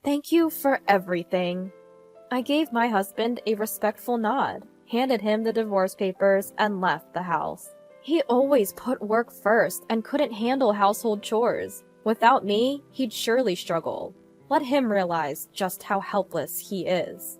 Thank you for everything. I gave my husband a respectful nod, handed him the divorce papers, and left the house. He always put work first and couldn't handle household chores. Without me, he'd surely struggle. Let him realize just how helpless he is.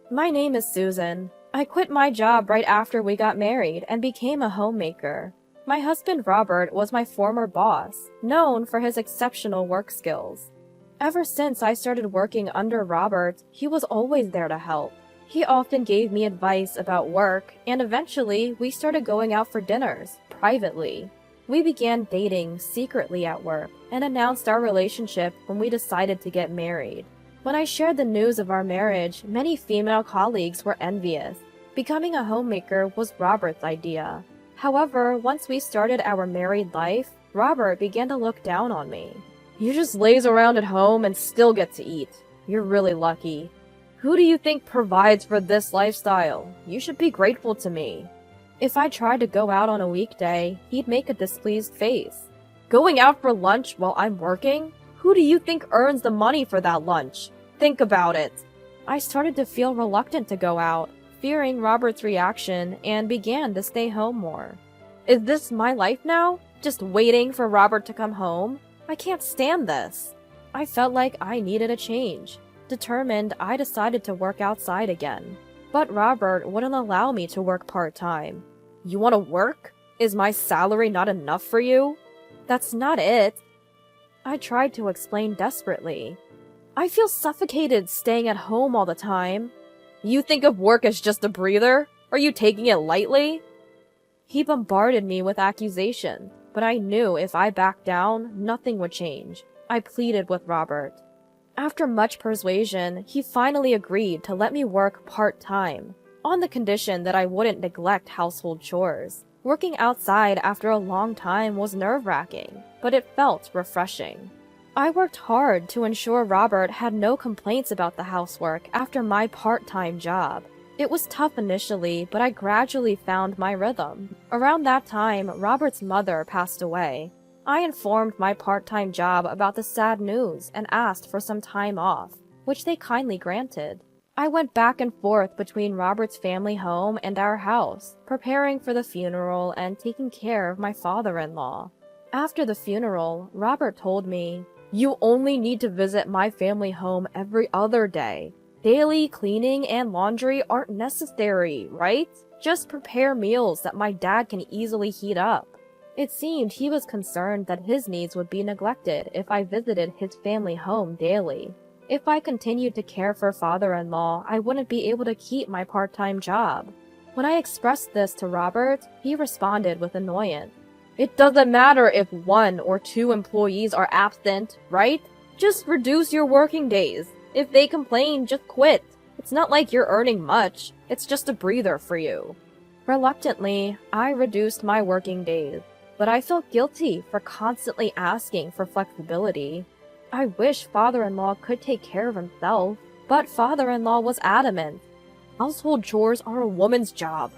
My name is Susan. I quit my job right after we got married and became a homemaker. My husband Robert was my former boss, known for his exceptional work skills. Ever since I started working under Robert, he was always there to help. He often gave me advice about work, and eventually we started going out for dinners, privately. We began dating secretly at work and announced our relationship when we decided to get married. When I shared the news of our marriage, many female colleagues were envious. Becoming a homemaker was Robert's idea. However, once we started our married life, Robert began to look down on me. You just laze around at home and still get to eat. You're really lucky. Who do you think provides for this lifestyle? You should be grateful to me. If I tried to go out on a weekday, he'd make a displeased face. Going out for lunch while I'm working? Who do you think earns the money for that lunch? Think about it. I started to feel reluctant to go out, fearing Robert's reaction, and began to stay home more. Is this my life now? Just waiting for Robert to come home? I can't stand this. I felt like I needed a change. Determined, I decided to work outside again. But Robert wouldn't allow me to work part-time. You want to work? Is my salary not enough for you? That's not it. I tried to explain desperately. I feel suffocated staying at home all the time. You think of work as just a breather? Are you taking it lightly? He bombarded me with accusations, but I knew if I backed down, nothing would change. I pleaded with Robert. After much persuasion, he finally agreed to let me work part-time, on the condition that I wouldn't neglect household chores. Working outside after a long time was nerve-wracking, but it felt refreshing. I worked hard to ensure Robert had no complaints about the housework after my part-time job. It was tough initially, but I gradually found my rhythm. Around that time, Robert's mother passed away. I informed my part-time job about the sad news and asked for some time off, which they kindly granted. I went back and forth between Robert's family home and our house, preparing for the funeral and taking care of my father-in-law. After the funeral, Robert told me, "You only need to visit my family home every other day. Daily cleaning and laundry aren't necessary, right? Just prepare meals that my dad can easily heat up." It seemed he was concerned that his needs would be neglected if I visited his family home daily. If I continued to care for father-in-law, I wouldn't be able to keep my part-time job. When I expressed this to Robert, he responded with annoyance. It doesn't matter if 1 or 2 employees are absent, right? Just reduce your working days. If they complain, just quit. It's not like you're earning much. It's just a breather for you. Reluctantly, I reduced my working days, but I felt guilty for constantly asking for flexibility. I wish father-in-law could take care of himself, but father-in-law was adamant. Household chores are a woman's job.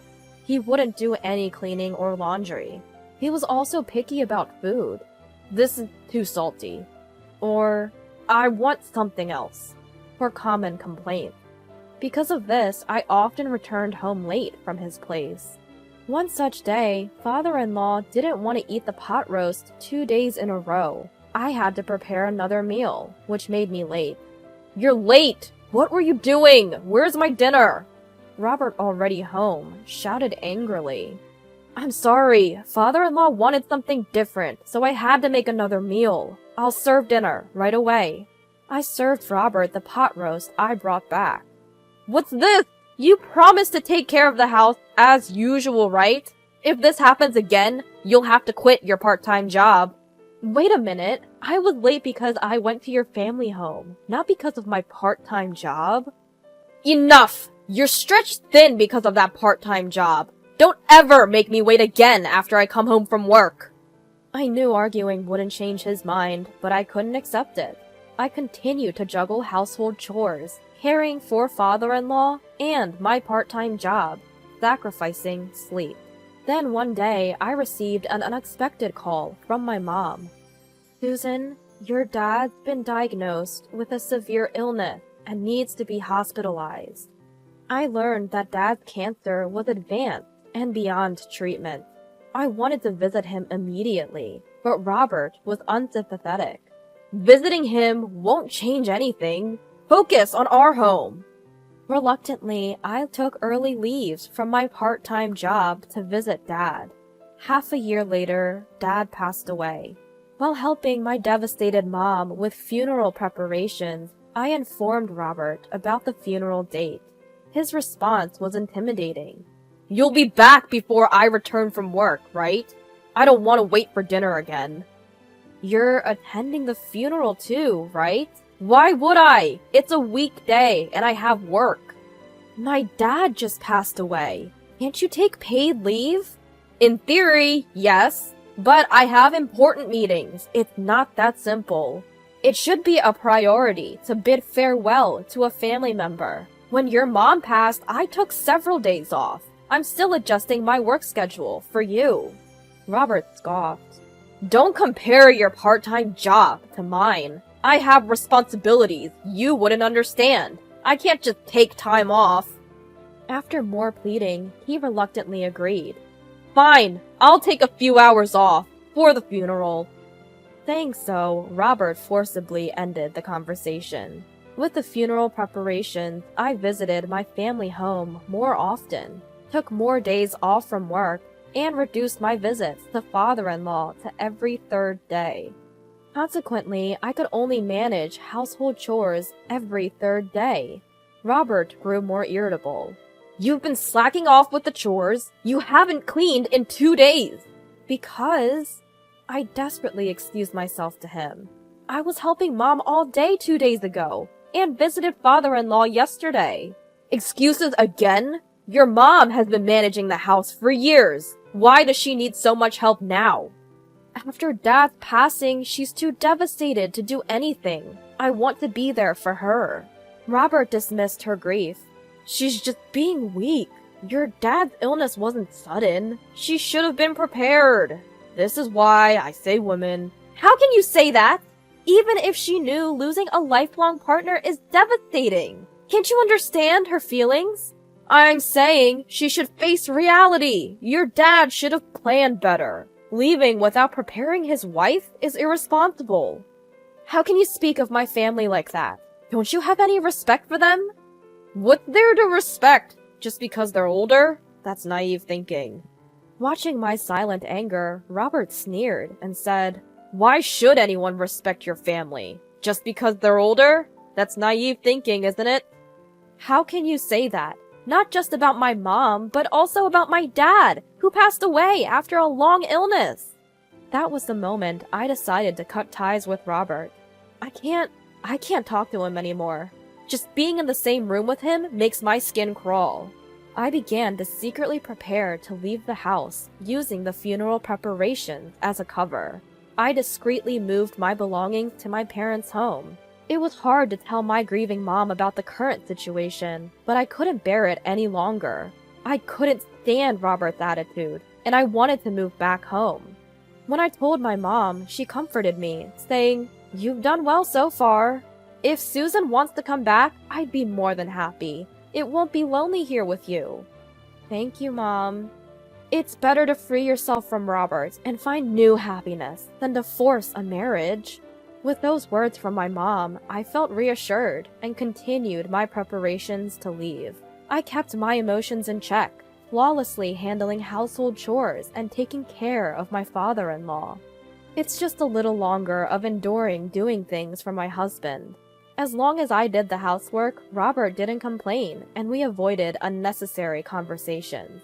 He wouldn't do any cleaning or laundry. He was also picky about food. This is too salty. Or, I want something else. For common complaints. Because of this, I often returned home late from his place. One such day, father-in-law didn't want to eat the pot roast 2 days in a row. I had to prepare another meal, which made me late. You're late! What were you doing? Where's my dinner? Robert, already home, shouted angrily. I'm sorry, father-in-law wanted something different, so I had to make another meal. I'll serve dinner right away. I served Robert the pot roast I brought back. What's this? You promised to take care of the house as usual, right? If this happens again, you'll have to quit your part-time job. Wait a minute. I was late because I went to your family home, not because of my part-time job. Enough! You're stretched thin because of that part-time job. Don't ever make me wait again after I come home from work. I knew arguing wouldn't change his mind, but I couldn't accept it. I continued to juggle household chores, caring for father-in-law and my part-time job, sacrificing sleep. Then one day, I received an unexpected call from my mom. Susan, Your dad's been diagnosed with a severe illness and needs to be hospitalized. I learned that Dad's cancer was advanced and beyond treatment. I wanted to visit him immediately, but Robert was unsympathetic. Visiting him won't change anything. Focus on our home. Reluctantly, I took early leaves from my part-time job to visit Dad. Half a year later, Dad passed away. While helping my devastated mom with funeral preparations, I informed Robert about the funeral date. His response was intimidating. You'll be back before I return from work, right? I don't want to wait for dinner again. You're attending the funeral too, right? Why would I? It's a weekday and I have work. My dad just passed away. Can't you take paid leave? In theory, yes, but I have important meetings. It's not that simple. It should be a priority to bid farewell to a family member. When your mom passed, I took several days off. I'm still adjusting my work schedule for you. Robert scoffed. Don't compare your part-time job to mine. I have responsibilities you wouldn't understand. I can't just take time off. After more pleading, he reluctantly agreed. Fine, I'll take a few hours off for the funeral. Saying so, Robert forcibly ended the conversation. With the funeral preparations, I visited my family home more often, took more days off from work, and reduced my visits to father-in-law to every third day. Consequently, I could only manage household chores every third day. Robert grew more irritable. You've been slacking off with the chores. You haven't cleaned in 2 days. Because I desperately excused myself to him. I was helping Mom all day 2 days ago, and visited father-in-law yesterday. Excuses again? Your mom has been managing the house for years. Why does she need so much help now? After Dad's passing, she's too devastated to do anything. I want to be there for her. Robert dismissed her grief. She's just being weak. Your dad's illness wasn't sudden. She should have been prepared. This is why I say women. How can you say that? Even if she knew losing a lifelong partner is devastating. Can't you understand her feelings? I'm saying she should face reality. Your dad should have planned better. Leaving without preparing his wife is irresponsible. How can you speak of my family like that? Don't you have any respect for them? What's there to respect? Just because they're older? That's naive thinking. Watching my silent anger, Robert sneered and said, Why should anyone respect your family? Just because they're older? That's naive thinking, isn't it? How can you say that? Not just about my mom, but also about my dad, who passed away after a long illness. That was the moment I decided to cut ties with Robert. I can't talk to him anymore. Just being in the same room with him makes my skin crawl. I began to secretly prepare to leave the house, using the funeral preparations as a cover. I discreetly moved my belongings to my parents' home. It was hard to tell my grieving mom about the current situation, but I couldn't bear it any longer. I couldn't stand Robert's attitude, and I wanted to move back home. When I told my mom, she comforted me, saying, You've done well so far. If Susan wants to come back, I'd be more than happy. It won't be lonely here with you. Thank you, Mom. It's better to free yourself from Robert and find new happiness than to force a marriage. With those words from my mom, I felt reassured and continued my preparations to leave. I kept my emotions in check, flawlessly handling household chores and taking care of my father-in-law. It's just a little longer of enduring doing things for my husband. As long as I did the housework, Robert didn't complain, and we avoided unnecessary conversations.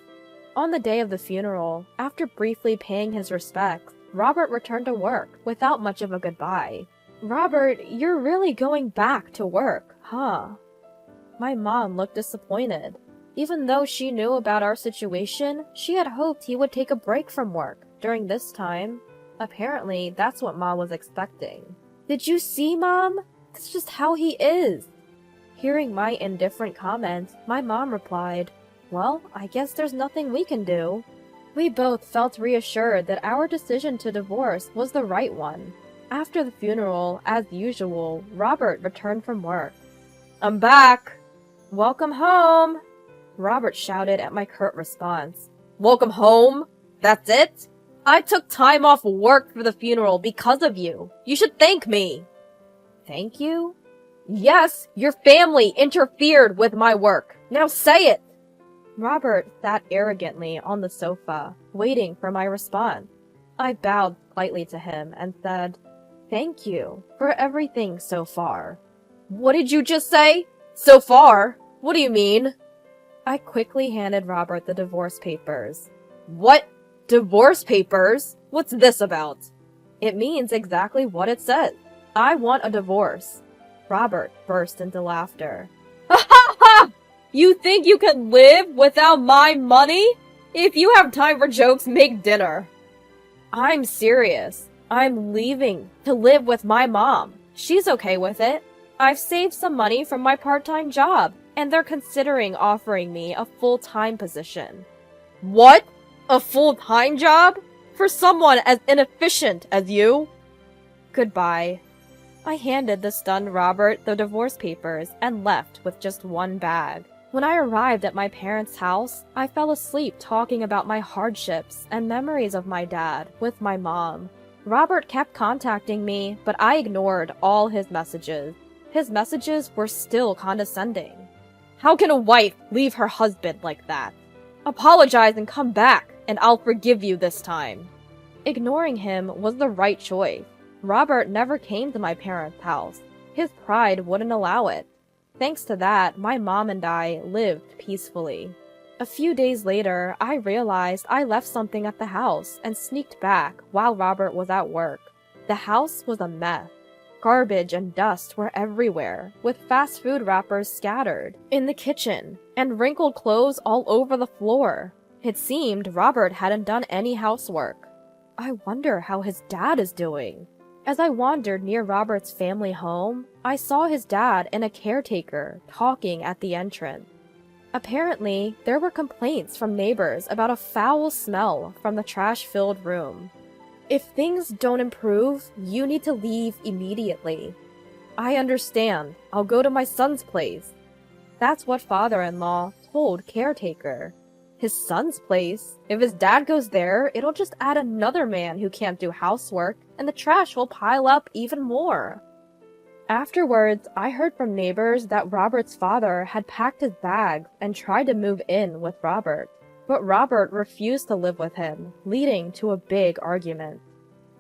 On the day of the funeral, after briefly paying his respects, Robert returned to work without much of a goodbye. Robert, you're really going back to work, huh? My mom looked disappointed. Even though she knew about our situation, she had hoped he would take a break from work during this time. Apparently, that's what Mom was expecting. Did you see, Mom? That's just how he is. Hearing my indifferent comment, my mom replied, Well, I guess there's nothing we can do. We both felt reassured that our decision to divorce was the right one. After the funeral, as usual, Robert returned from work. "I'm back!" "Welcome home!" Robert shouted at my curt response. "Welcome home? That's it? I took time off work for the funeral because of you. You should thank me." "Thank you?" "Yes, your family interfered with my work. Now say it!" Robert sat arrogantly on the sofa, waiting for my response. I bowed slightly to him and said, "Thank you for everything so far." "What did you just say? So far? What do you mean?" I quickly handed Robert the divorce papers. "What? Divorce papers? What's this about?" "It means exactly what it says. I want a divorce." Robert burst into laughter. "Ha ha ha! You think you can live without my money? If you have time for jokes, make dinner." "I'm serious. I'm leaving to live with my mom. She's okay with it. I've saved some money from my part-time job, and they're considering offering me a full-time position." "What? A full-time job? For someone as inefficient as you?" "Goodbye." I handed the stunned Robert the divorce papers and left with just one bag. When I arrived at my parents' house, I fell asleep talking about my hardships and memories of my dad with my mom. Robert kept contacting me, but I ignored all his messages. His messages were still condescending. "How can a wife leave her husband like that? Apologize and come back, and I'll forgive you this time." Ignoring him was the right choice. Robert never came to my parents' house. His pride wouldn't allow it. Thanks to that, my mom and I lived peacefully. A few days later, I realized I left something at the house and sneaked back while Robert was at work. The house was a mess. Garbage and dust were everywhere, with fast food wrappers scattered in the kitchen and wrinkled clothes all over the floor. It seemed Robert hadn't done any housework. I wonder how his dad is doing. As I wandered near Robert's family home, I saw his dad and a caretaker talking at the entrance. Apparently, there were complaints from neighbors about a foul smell from the trash-filled room. "If things don't improve, you need to leave immediately." "I understand. I'll go to my son's place." That's what father-in-law told caretaker. His son's place? If his dad goes there, it'll just add another man who can't do housework, and the trash will pile up even more. Afterwards, I heard from neighbors that Robert's father had packed his bags and tried to move in with Robert. But Robert refused to live with him, leading to a big argument.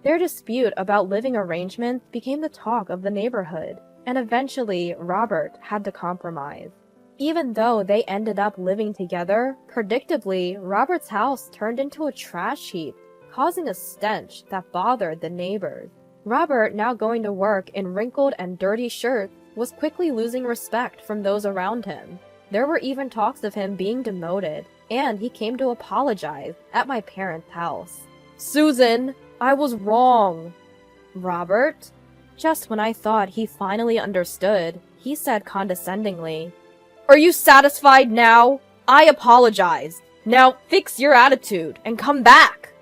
Their dispute about living arrangements became the talk of the neighborhood, and eventually Robert had to compromise. Even though they ended up living together, predictably, Robert's house turned into a trash heap, causing a stench that bothered the neighbors. Robert, now going to work in wrinkled and dirty shirts, was quickly losing respect from those around him. There were even talks of him being demoted, and he came to apologize at my parents' house. "Susan, I was wrong." "Robert?" Just when I thought he finally understood, he said condescendingly, "Are you satisfied now? I apologized. Now fix your attitude and come back."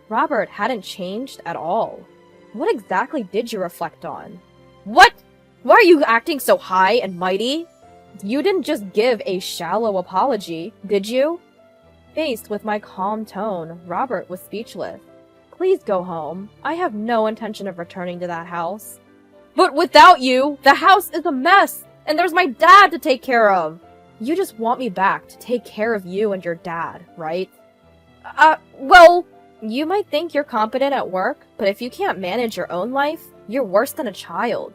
Robert hadn't changed at all. What exactly did you reflect on? "What? Why are you acting so high and mighty? You didn't just give a shallow apology, did you?" Faced with my calm tone, Robert was speechless. "Please go home. I have no intention of returning to that house." "But without you, the house is a mess, and there's my dad to take care of." "You just want me back to take care of you and your dad, right?" Well, you might think you're competent at work, but if you can't manage your own life, you're worse than a child."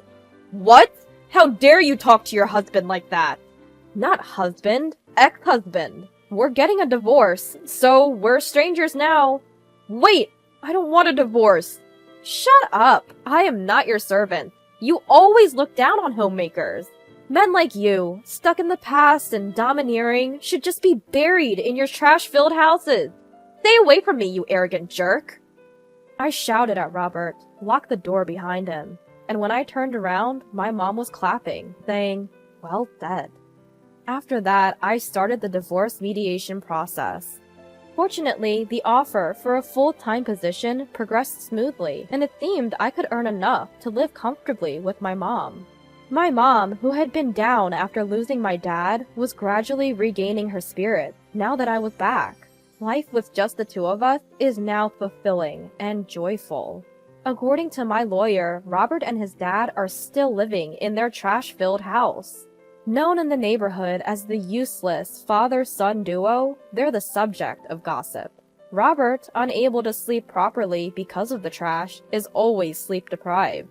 "What? How dare you talk to your husband like that?" "Not husband, ex-husband. We're getting a divorce, so we're strangers now." "Wait, I don't want a divorce." "Shut up. I am not your servant. You always look down on homemakers. Men like you, stuck in the past and domineering, should just be buried in your trash-filled houses. Stay away from me, you arrogant jerk." I shouted at Robert, locked the door behind him, and when I turned around, my mom was clapping, saying, "Well said." After that, I started the divorce mediation process. Fortunately, the offer for a full-time position progressed smoothly, and it seemed I could earn enough to live comfortably with my mom. My mom, who had been down after losing my dad, was gradually regaining her spirit now that I was back. Life with just the two of us is now fulfilling and joyful. According to my lawyer, Robert and his dad are still living in their trash-filled house. Known in the neighborhood as the useless father-son duo, they're the subject of gossip. Robert, unable to sleep properly because of the trash, is always sleep-deprived.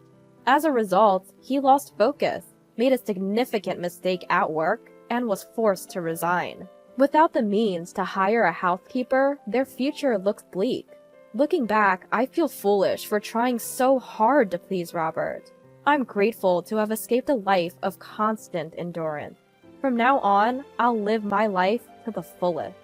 As a result, he lost focus, made a significant mistake at work, and was forced to resign. Without the means to hire a housekeeper, their future looks bleak. Looking back, I feel foolish for trying so hard to please Robert. I'm grateful to have escaped a life of constant endurance. From now on, I'll live my life to the fullest.